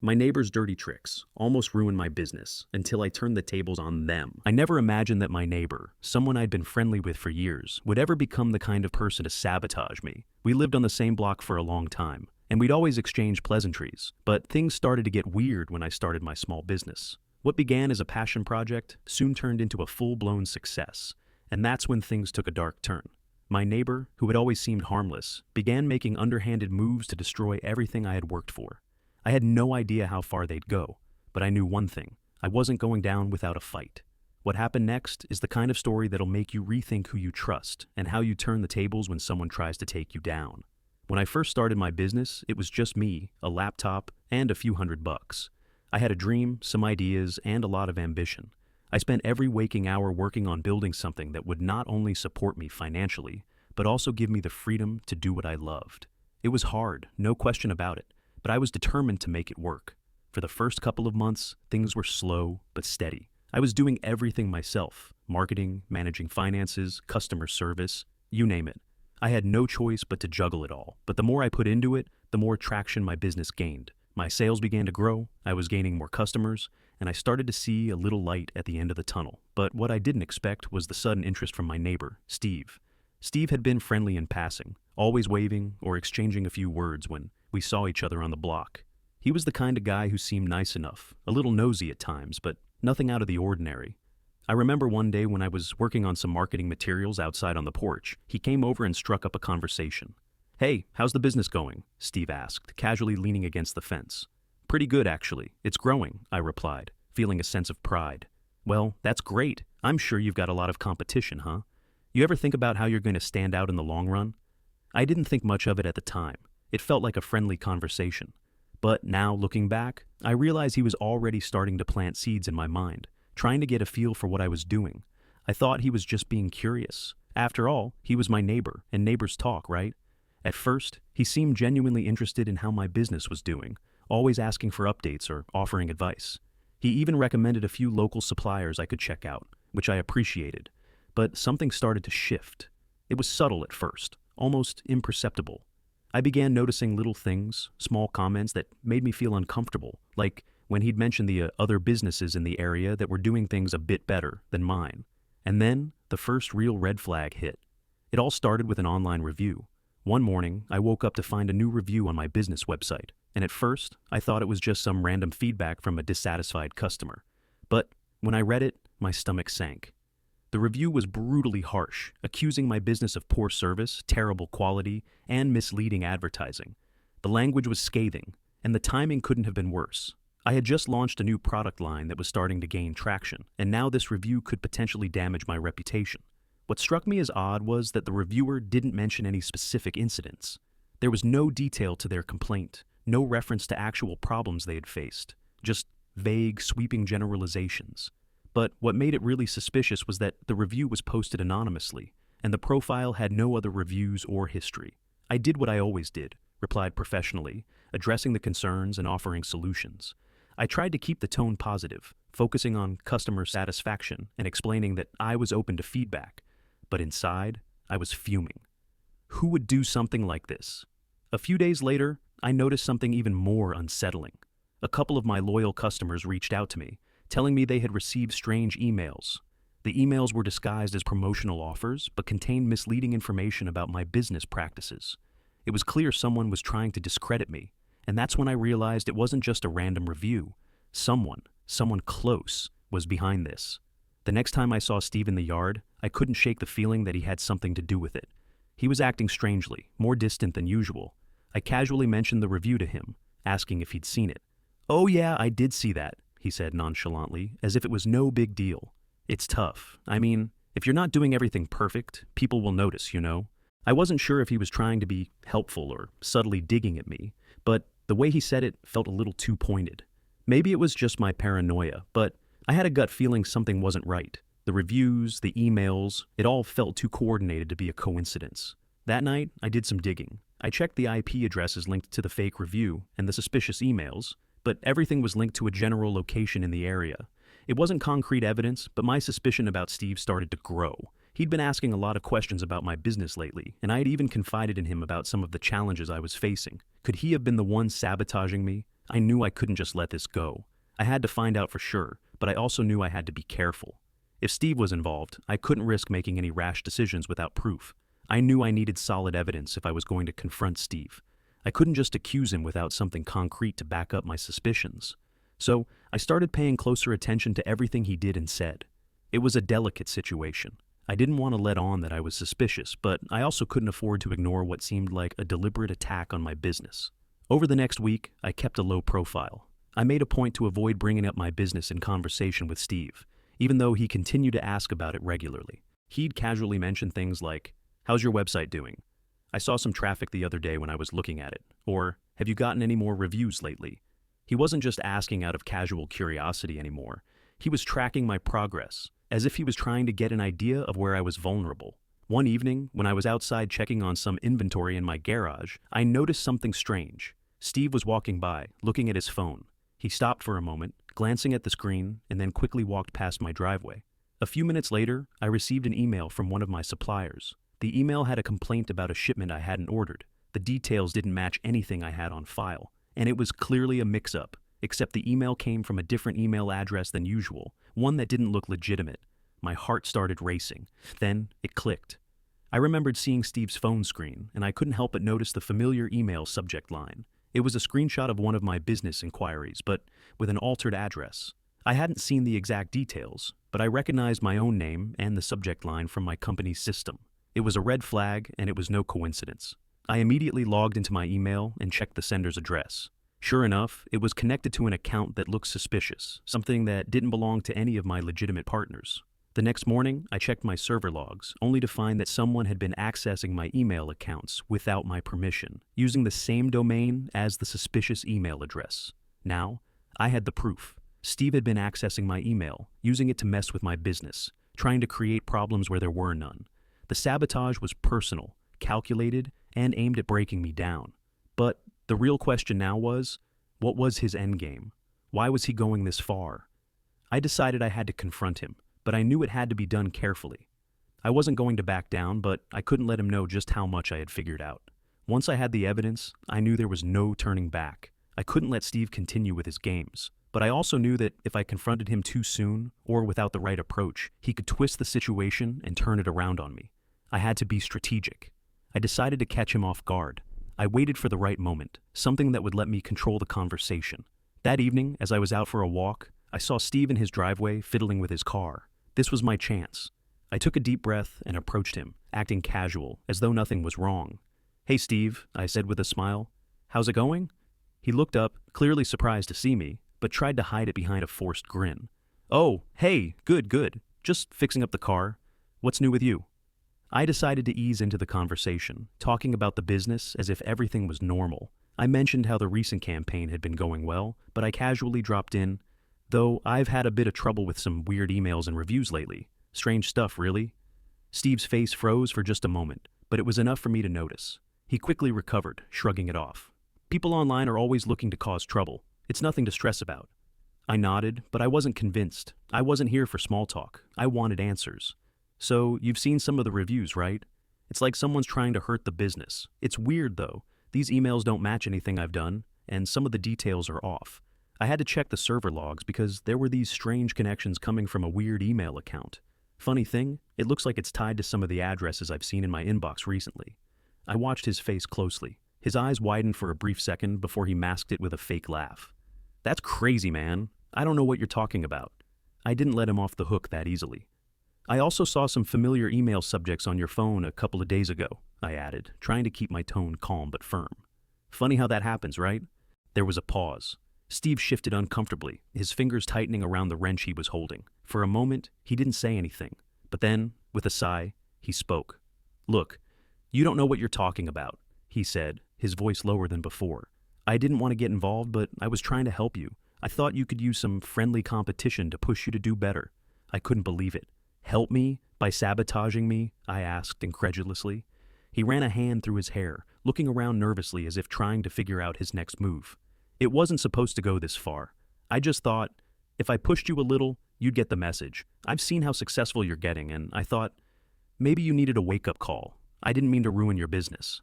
My neighbor's dirty tricks almost ruined my business until I turned the tables on them. I never imagined that my neighbor, someone I'd been friendly with for years, would ever become the kind of person to sabotage me. We lived on the same block for a long time, and we'd always exchange pleasantries, but things started to get weird when I started my small business. What began as a passion project soon turned into a full-blown success, and that's when things took a dark turn. My neighbor, who had always seemed harmless, began making underhanded moves to destroy everything I had worked for. I had no idea how far they'd go, but I knew one thing: I wasn't going down without a fight. What happened next is the kind of story that'll make you rethink who you trust and how you turn the tables when someone tries to take you down. When I first started my business, it was just me, a laptop, and a few $100. I had a dream, some ideas, and a lot of ambition. I spent every waking hour working on building something that would not only support me financially, but also give me the freedom to do what I loved. It was hard, no question about it, but I was determined to make it work. For the first couple of months, things were slow but steady. I was doing everything myself: marketing, managing finances, customer service, you name it. I had no choice but to juggle it all, but the more I put into it, the more traction my business gained. My sales began to grow, I was gaining more customers, and I started to see a little light at the end of the tunnel. But what I didn't expect was the sudden interest from my neighbor, Steve. Steve had been friendly in passing, always waving or exchanging a few words when we saw each other on the block. He was the kind of guy who seemed nice enough, a little nosy at times, but nothing out of the ordinary. I remember one day when I was working on some marketing materials outside on the porch, he came over and struck up a conversation. "Hey, how's the business going?" Steve asked, casually leaning against the fence. "Pretty good, actually. It's growing," I replied, feeling a sense of pride. "Well, that's great. I'm sure you've got a lot of competition, huh? You ever think about how you're going to stand out in the long run?" I didn't think much of it at the time. It felt like a friendly conversation. But now, looking back, I realize he was already starting to plant seeds in my mind, trying to get a feel for what I was doing. I thought he was just being curious. After all, he was my neighbor, and neighbors talk, right? At first, he seemed genuinely interested in how my business was doing, always asking for updates or offering advice. He even recommended a few local suppliers I could check out, which I appreciated. But something started to shift. It was subtle at first, almost imperceptible. I began noticing little things, small comments that made me feel uncomfortable, like when he'd mentioned the other businesses in the area that were doing things a bit better than mine. And then, the first real red flag hit. It all started with an online review. One morning, I woke up to find a new review on my business website, and at first, I thought it was just some random feedback from a dissatisfied customer. But when I read it, my stomach sank. The review was brutally harsh, accusing my business of poor service, terrible quality, and misleading advertising. The language was scathing, and the timing couldn't have been worse. I had just launched a new product line that was starting to gain traction, and now this review could potentially damage my reputation. What struck me as odd was that the reviewer didn't mention any specific incidents. There was no detail to their complaint, no reference to actual problems they had faced, just vague, sweeping generalizations. But what made it really suspicious was that the review was posted anonymously, and the profile had no other reviews or history. I did what I always did, replied professionally, addressing the concerns and offering solutions. I tried to keep the tone positive, focusing on customer satisfaction and explaining that I was open to feedback. But inside, I was fuming. Who would do something like this? A few days later, I noticed something even more unsettling. A couple of my loyal customers reached out to me, telling me they had received strange emails. The emails were disguised as promotional offers, but contained misleading information about my business practices. It was clear someone was trying to discredit me, and that's when I realized it wasn't just a random review. Someone close, was behind this. The next time I saw Steve in the yard, I couldn't shake the feeling that he had something to do with it. He was acting strangely, more distant than usual. I casually mentioned the review to him, asking if he'd seen it. "Oh yeah, I did see that," he said nonchalantly, as if it was no big deal. "It's tough. I mean, if you're not doing everything perfect, people will notice, you know?" I wasn't sure if he was trying to be helpful or subtly digging at me, but the way he said it felt a little too pointed. Maybe it was just my paranoia, but I had a gut feeling something wasn't right. The reviews, the emails, it all felt too coordinated to be a coincidence. That night, I did some digging. I checked the IP addresses linked to the fake review and the suspicious emails, but everything was linked to a general location in the area. It wasn't concrete evidence, but my suspicion about Steve started to grow. He'd been asking a lot of questions about my business lately, and I had even confided in him about some of the challenges I was facing. Could he have been the one sabotaging me? I knew I couldn't just let this go. I had to find out for sure, but I also knew I had to be careful. If Steve was involved, I couldn't risk making any rash decisions without proof. I knew I needed solid evidence if I was going to confront Steve. I couldn't just accuse him without something concrete to back up my suspicions. So, I started paying closer attention to everything he did and said. It was a delicate situation. I didn't want to let on that I was suspicious, but I also couldn't afford to ignore what seemed like a deliberate attack on my business. Over the next week, I kept a low profile. I made a point to avoid bringing up my business in conversation with Steve, even though he continued to ask about it regularly. He'd casually mention things like, "How's your website doing? I saw some traffic the other day when I was looking at it," or "Have you gotten any more reviews lately?" He wasn't just asking out of casual curiosity anymore. He was tracking my progress, as if he was trying to get an idea of where I was vulnerable. One evening, when I was outside checking on some inventory in my garage, I noticed something strange. Steve was walking by, looking at his phone. He stopped for a moment, glancing at the screen, and then quickly walked past my driveway. A few minutes later, I received an email from one of my suppliers. The email had a complaint about a shipment I hadn't ordered. The details didn't match anything I had on file, and it was clearly a mix-up, except the email came from a different email address than usual, one that didn't look legitimate. My heart started racing. Then it clicked. I remembered seeing Steve's phone screen, and I couldn't help but notice the familiar email subject line. It was a screenshot of one of my business inquiries, but with an altered address. I hadn't seen the exact details, but I recognized my own name and the subject line from my company's system. It was a red flag, and it was no coincidence. I immediately logged into my email and checked the sender's address. Sure enough, it was connected to an account that looked suspicious, something that didn't belong to any of my legitimate partners. The next morning, I checked my server logs, only to find that someone had been accessing my email accounts without my permission, using the same domain as the suspicious email address. Now, I had the proof. Steve had been accessing my email, using it to mess with my business, trying to create problems where there were none. The sabotage was personal, calculated, and aimed at breaking me down. But the real question now was, what was his endgame? Why was he going this far? I decided I had to confront him, but I knew it had to be done carefully. I wasn't going to back down, but I couldn't let him know just how much I had figured out. Once I had the evidence, I knew there was no turning back. I couldn't let Steve continue with his games, but I also knew that if I confronted him too soon, or without the right approach, he could twist the situation and turn it around on me. I had to be strategic. I decided to catch him off guard. I waited for the right moment, something that would let me control the conversation. That evening, as I was out for a walk, I saw Steve in his driveway fiddling with his car. This was my chance. I took a deep breath and approached him, acting casual, as though nothing was wrong. "Hey Steve," I said with a smile. "How's it going?" He looked up, clearly surprised to see me, but tried to hide it behind a forced grin. "Oh, hey, good. Just fixing up the car. What's new with you?" I decided to ease into the conversation, talking about the business as if everything was normal. I mentioned how the recent campaign had been going well, but I casually dropped in, "Though I've had a bit of trouble with some weird emails and reviews lately. Strange stuff, really." Steve's face froze for just a moment, but it was enough for me to notice. He quickly recovered, shrugging it off. "People online are always looking to cause trouble. It's nothing to stress about." I nodded, but I wasn't convinced. I wasn't here for small talk. I wanted answers. "So, you've seen some of the reviews, right? It's like someone's trying to hurt the business. It's weird, though. These emails don't match anything I've done, and some of the details are off. I had to check the server logs because there were these strange connections coming from a weird email account. Funny thing, it looks like it's tied to some of the addresses I've seen in my inbox recently." I watched his face closely. His eyes widened for a brief second before he masked it with a fake laugh. "That's crazy, man. I don't know what you're talking about." I didn't let him off the hook that easily. "I also saw some familiar email subjects on your phone a couple of days ago," I added, trying to keep my tone calm but firm. "Funny how that happens, right?" There was a pause. Steve shifted uncomfortably, his fingers tightening around the wrench he was holding. For a moment, he didn't say anything, but then, with a sigh, he spoke. "Look, you don't know what you're talking about," he said, his voice lower than before. "I didn't want to get involved, but I was trying to help you. I thought you could use some friendly competition to push you to do better." I couldn't believe it. "Help me? By sabotaging me?" I asked incredulously. He ran a hand through his hair, looking around nervously as if trying to figure out his next move. "It wasn't supposed to go this far. I just thought, if I pushed you a little, you'd get the message. I've seen how successful you're getting, and I thought, maybe you needed a wake-up call. I didn't mean to ruin your business."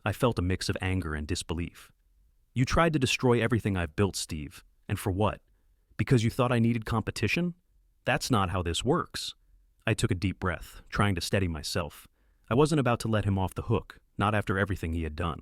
I felt a mix of anger and disbelief. You tried to destroy everything I've built, Steve. And for what? Because you thought I needed competition? That's not how this works. I took a deep breath, trying to steady myself. I wasn't about to let him off the hook, not after everything he had done.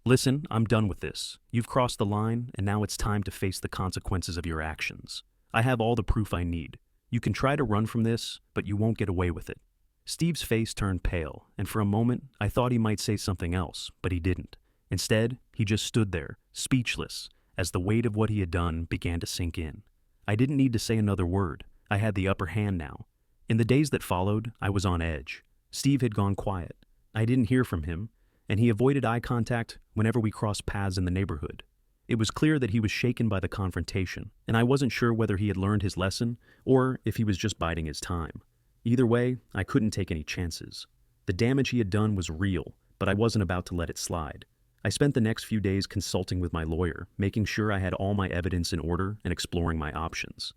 Listen, I'm done with this. You've crossed the line, and now it's time to face the consequences of your actions. I have all the proof I need. You can try to run from this, but you won't get away with it. Steve's face turned pale, and for a moment, I thought he might say something else, but he didn't. Instead, he just stood there, speechless, as the weight of what he had done began to sink in. I didn't need to say another word. I had the upper hand now. In the days that followed, I was on edge. Steve had gone quiet. I didn't hear from him, and he avoided eye contact whenever we crossed paths in the neighborhood. It was clear that he was shaken by the confrontation, and I wasn't sure whether he had learned his lesson or if he was just biding his time. Either way, I couldn't take any chances. The damage he had done was real, but I wasn't about to let it slide. I spent the next few days consulting with my lawyer, making sure I had all my evidence in order and exploring my options.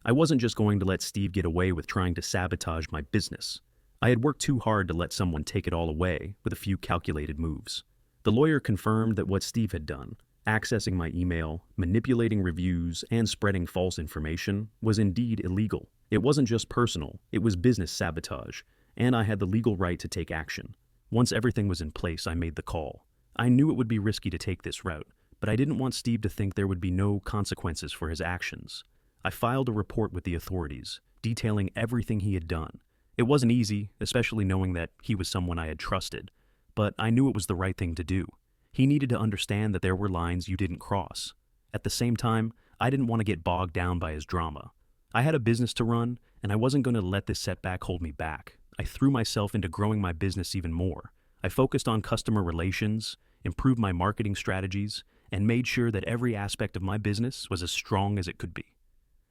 I wasn't just going to let Steve get away with trying to sabotage my business. I had worked too hard to let someone take it all away with a few calculated moves. The lawyer confirmed that what Steve had done, accessing my email, manipulating reviews, and spreading false information, was indeed illegal. It wasn't just personal, it was business sabotage, and I had the legal right to take action. Once everything was in place, I made the call. I knew it would be risky to take this route, but I didn't want Steve to think there would be no consequences for his actions. I filed a report with the authorities, detailing everything he had done. It wasn't easy, especially knowing that he was someone I had trusted, but I knew it was the right thing to do. He needed to understand that there were lines you didn't cross. At the same time, I didn't want to get bogged down by his drama. I had a business to run, and I wasn't going to let this setback hold me back. I threw myself into growing my business even more. I focused on customer relations, improved my marketing strategies, and made sure that every aspect of my business was as strong as it could be.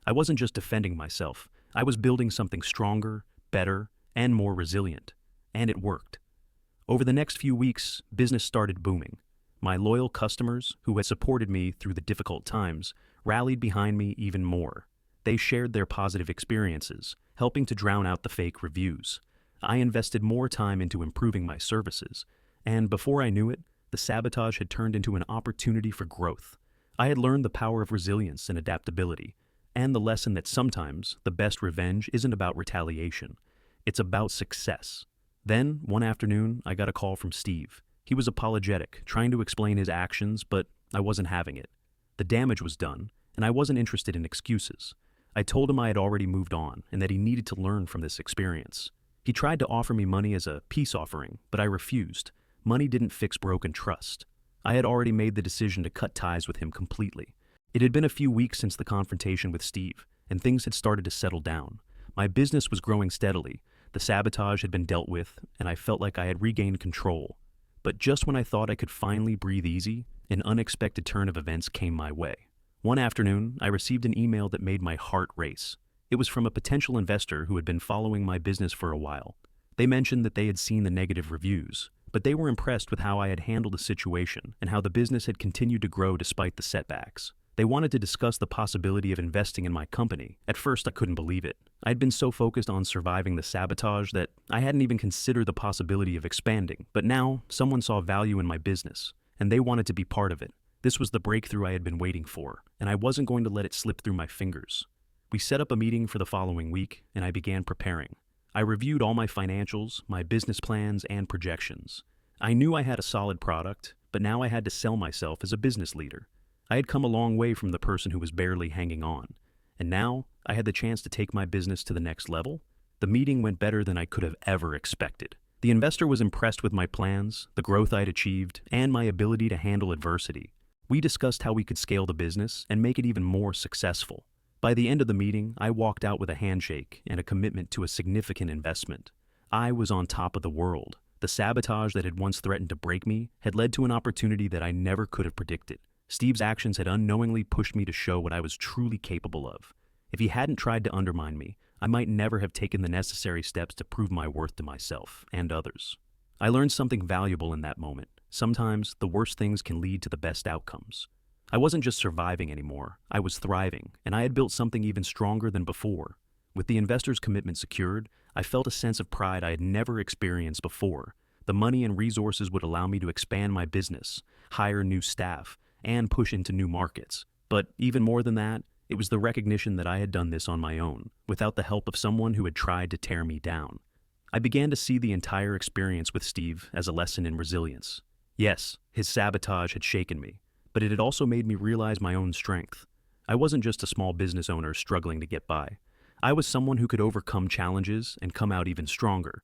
I wasn't just defending myself. I was building something stronger, better, and more resilient. And it worked. Over the next few weeks, business started booming. My loyal customers, who had supported me through the difficult times, rallied behind me even more. They shared their positive experiences, helping to drown out the fake reviews. I invested more time into improving my services, and before I knew it, the sabotage had turned into an opportunity for growth. I had learned the power of resilience and adaptability, and the lesson that sometimes the best revenge isn't about retaliation. It's about success. Then, one afternoon, I got a call from Steve. He was apologetic, trying to explain his actions, but I wasn't having it. The damage was done, and I wasn't interested in excuses. I told him I had already moved on and that he needed to learn from this experience. He tried to offer me money as a peace offering, but I refused. Money didn't fix broken trust. I had already made the decision to cut ties with him completely. It had been a few weeks since the confrontation with Steve, and things had started to settle down. My business was growing steadily. The sabotage had been dealt with, and I felt like I had regained control. But just when I thought I could finally breathe easy, an unexpected turn of events came my way. One afternoon, I received an email that made my heart race. It was from a potential investor who had been following my business for a while. They mentioned that they had seen the negative reviews, but they were impressed with how I had handled the situation and how the business had continued to grow despite the setbacks. They wanted to discuss the possibility of investing in my company. At first, I couldn't believe it. I had been so focused on surviving the sabotage that I hadn't even considered the possibility of expanding. But now, someone saw value in my business, and they wanted to be part of it. This was the breakthrough I had been waiting for, and I wasn't going to let it slip through my fingers. We set up a meeting for the following week, and I began preparing. I reviewed all my financials, my business plans, and projections. I knew I had a solid product, but now I had to sell myself as a business leader. I had come a long way from the person who was barely hanging on, and now I had the chance to take my business to the next level. The meeting went better than I could have ever expected. The investor was impressed with my plans, the growth I'd achieved, and my ability to handle adversity. We discussed how we could scale the business and make it even more successful. By the end of the meeting, I walked out with a handshake and a commitment to a significant investment. I was on top of the world. The sabotage that had once threatened to break me had led to an opportunity that I never could have predicted. Steve's actions had unknowingly pushed me to show what I was truly capable of. If he hadn't tried to undermine me, I might never have taken the necessary steps to prove my worth to myself and others. I learned something valuable in that moment. Sometimes the worst things can lead to the best outcomes. I wasn't just surviving anymore, I was thriving, and I had built something even stronger than before. With the investor's commitment secured, I felt a sense of pride I had never experienced before. The money and resources would allow me to expand my business, hire new staff, and push into new markets. But even more than that, it was the recognition that I had done this on my own, without the help of someone who had tried to tear me down. I began to see the entire experience with Steve as a lesson in resilience. Yes, his sabotage had shaken me, but it had also made me realize my own strength. I wasn't just a small business owner struggling to get by. I was someone who could overcome challenges and come out even stronger.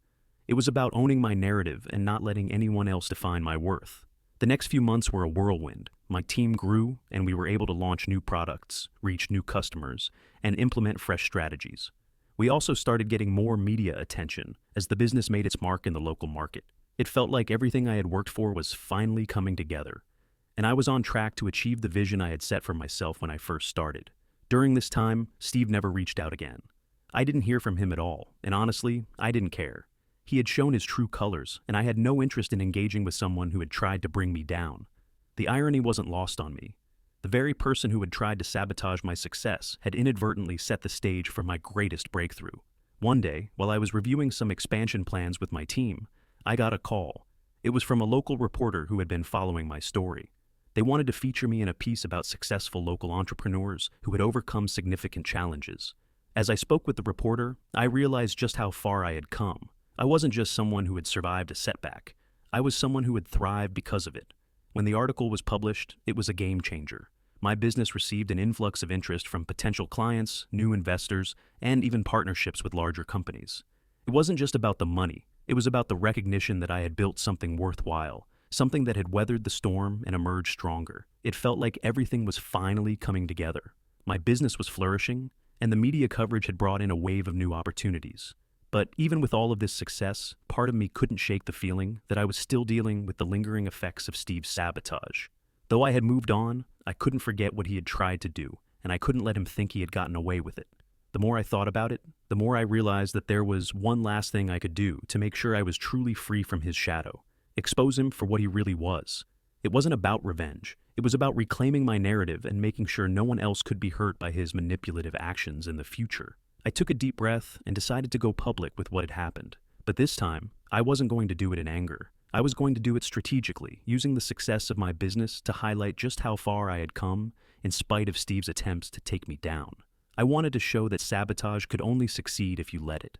It was about owning my narrative and not letting anyone else define my worth. The next few months were a whirlwind. My team grew, and we were able to launch new products, reach new customers, and implement fresh strategies. We also started getting more media attention as the business made its mark in the local market. It felt like everything I had worked for was finally coming together, and I was on track to achieve the vision I had set for myself when I first started. During this time, Steve never reached out again. I didn't hear from him at all, and honestly, I didn't care. He had shown his true colors, and I had no interest in engaging with someone who had tried to bring me down. The irony wasn't lost on me. The very person who had tried to sabotage my success had inadvertently set the stage for my greatest breakthrough. One day, while I was reviewing some expansion plans with my team, I got a call. It was from a local reporter who had been following my story. They wanted to feature me in a piece about successful local entrepreneurs who had overcome significant challenges. As I spoke with the reporter, I realized just how far I had come. I wasn't just someone who had survived a setback. I was someone who had thrived because of it. When the article was published, it was a game changer. My business received an influx of interest from potential clients, new investors, and even partnerships with larger companies. It wasn't just about the money. It was about the recognition that I had built something worthwhile, something that had weathered the storm and emerged stronger. It felt like everything was finally coming together. My business was flourishing, and the media coverage had brought in a wave of new opportunities. But even with all of this success, part of me couldn't shake the feeling that I was still dealing with the lingering effects of Steve's sabotage. Though I had moved on, I couldn't forget what he had tried to do, and I couldn't let him think he had gotten away with it. The more I thought about it, the more I realized that there was one last thing I could do to make sure I was truly free from his shadow, expose him for what he really was. It wasn't about revenge. It was about reclaiming my narrative and making sure no one else could be hurt by his manipulative actions in the future. I took a deep breath and decided to go public with what had happened. But this time, I wasn't going to do it in anger. I was going to do it strategically, using the success of my business to highlight just how far I had come in spite of Steve's attempts to take me down. I wanted to show that sabotage could only succeed if you let it.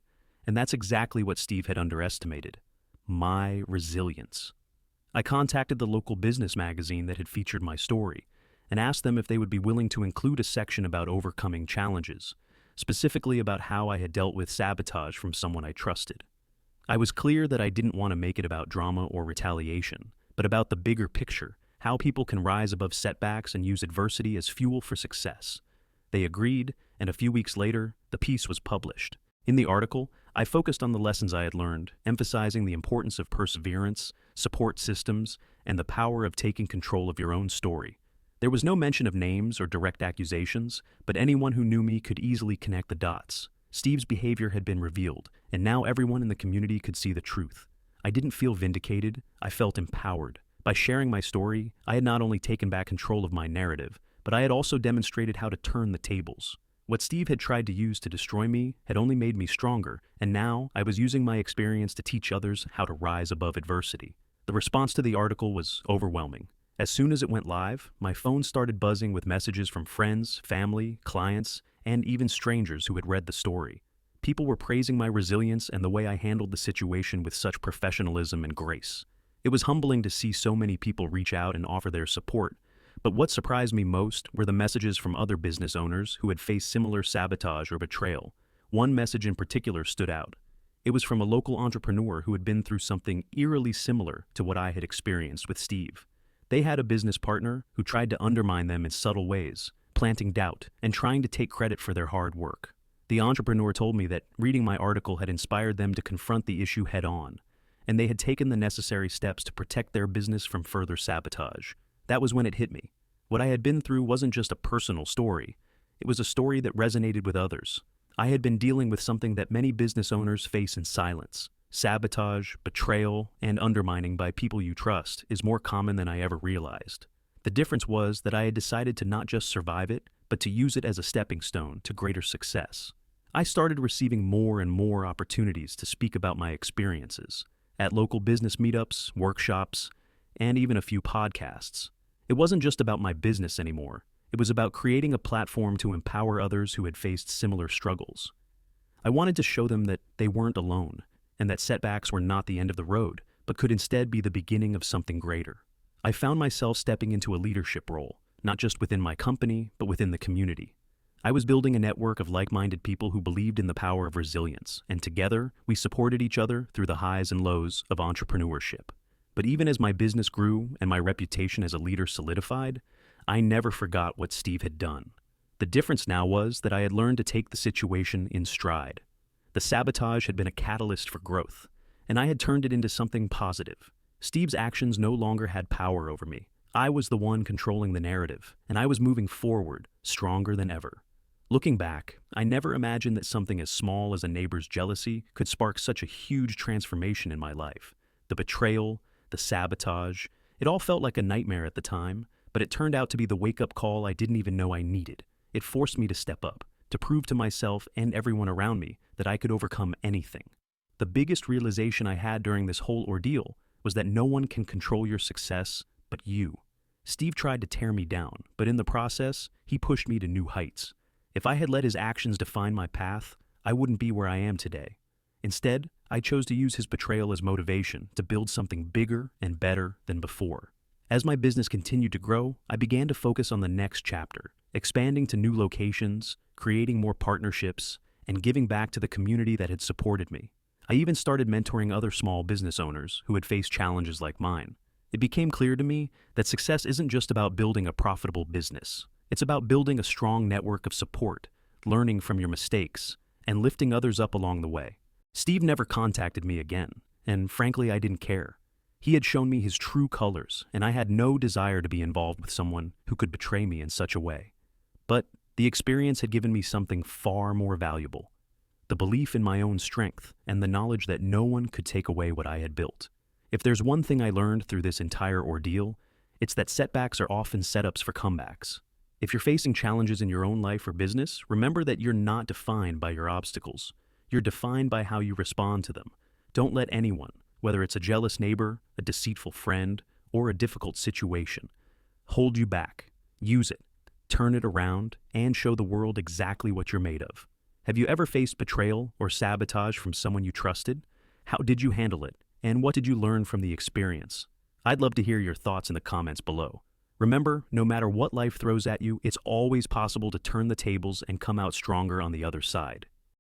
And that's exactly what Steve had underestimated: my resilience. I contacted the local business magazine that had featured my story and asked them if they would be willing to include a section about overcoming challenges, specifically about how I had dealt with sabotage from someone I trusted. I was clear that I didn't want to make it about drama or retaliation, but about the bigger picture, how people can rise above setbacks and use adversity as fuel for success. They agreed, and a few weeks later, the piece was published. In the article, I focused on the lessons I had learned, emphasizing the importance of perseverance, support systems, and the power of taking control of your own story. There was no mention of names or direct accusations, but anyone who knew me could easily connect the dots. Steve's behavior had been revealed, and now everyone in the community could see the truth. I didn't feel vindicated, I felt empowered. By sharing my story, I had not only taken back control of my narrative, but I had also demonstrated how to turn the tables. What Steve had tried to use to destroy me had only made me stronger, and now I was using my experience to teach others how to rise above adversity. The response to the article was overwhelming. As soon as it went live, my phone started buzzing with messages from friends, family, clients, and even strangers who had read the story. People were praising my resilience and the way I handled the situation with such professionalism and grace. It was humbling to see so many people reach out and offer their support, but what surprised me most were the messages from other business owners who had faced similar sabotage or betrayal. One message in particular stood out. It was from a local entrepreneur who had been through something eerily similar to what I had experienced with Steve. They had a business partner who tried to undermine them in subtle ways, planting doubt and trying to take credit for their hard work. The entrepreneur told me that reading my article had inspired them to confront the issue head-on, and they had taken the necessary steps to protect their business from further sabotage. That was when it hit me. What I had been through wasn't just a personal story. It was a story that resonated with others. I had been dealing with something that many business owners face in silence. Sabotage, betrayal, and undermining by people you trust is more common than I ever realized. The difference was that I had decided to not just survive it, but to use it as a stepping stone to greater success. I started receiving more and more opportunities to speak about my experiences at local business meetups, workshops, and even a few podcasts. It wasn't just about my business anymore. It was about creating a platform to empower others who had faced similar struggles. I wanted to show them that they weren't alone, and that setbacks were not the end of the road, but could instead be the beginning of something greater. I found myself stepping into a leadership role, not just within my company, but within the community. I was building a network of like-minded people who believed in the power of resilience, and together, we supported each other through the highs and lows of entrepreneurship. But even as my business grew and my reputation as a leader solidified, I never forgot what Steve had done. The difference now was that I had learned to take the situation in stride. The sabotage had been a catalyst for growth, and I had turned it into something positive. Steve's actions no longer had power over me. I was the one controlling the narrative, and I was moving forward, stronger than ever. Looking back, I never imagined that something as small as a neighbor's jealousy could spark such a huge transformation in my life. The betrayal, the sabotage, it all felt like a nightmare at the time, but it turned out to be the wake-up call I didn't even know I needed. It forced me to step up, to prove to myself and everyone around me that I could overcome anything. The biggest realization I had during this whole ordeal was that no one can control your success but you. Steve tried to tear me down, but in the process, he pushed me to new heights. If I had let his actions define my path, I wouldn't be where I am today. Instead, I chose to use his betrayal as motivation to build something bigger and better than before. As my business continued to grow, I began to focus on the next chapter, expanding to new locations, creating more partnerships, and giving back to the community that had supported me. I even started mentoring other small business owners who had faced challenges like mine. It became clear to me that success isn't just about building a profitable business. It's about building a strong network of support, learning from your mistakes, and lifting others up along the way. Steve never contacted me again, and frankly, I didn't care. He had shown me his true colors, and I had no desire to be involved with someone who could betray me in such a way. But the experience had given me something far more valuable: the belief in my own strength and the knowledge that no one could take away what I had built. If there's one thing I learned through this entire ordeal, it's that setbacks are often setups for comebacks. If you're facing challenges in your own life or business, remember that you're not defined by your obstacles. You're defined by how you respond to them. Don't let anyone, whether it's a jealous neighbor, a deceitful friend, or a difficult situation, hold you back. Use it, turn it around, and show the world exactly what you're made of. Have you ever faced betrayal or sabotage from someone you trusted? How did you handle it? And what did you learn from the experience? I'd love to hear your thoughts in the comments below. Remember, no matter what life throws at you, it's always possible to turn the tables and come out stronger on the other side.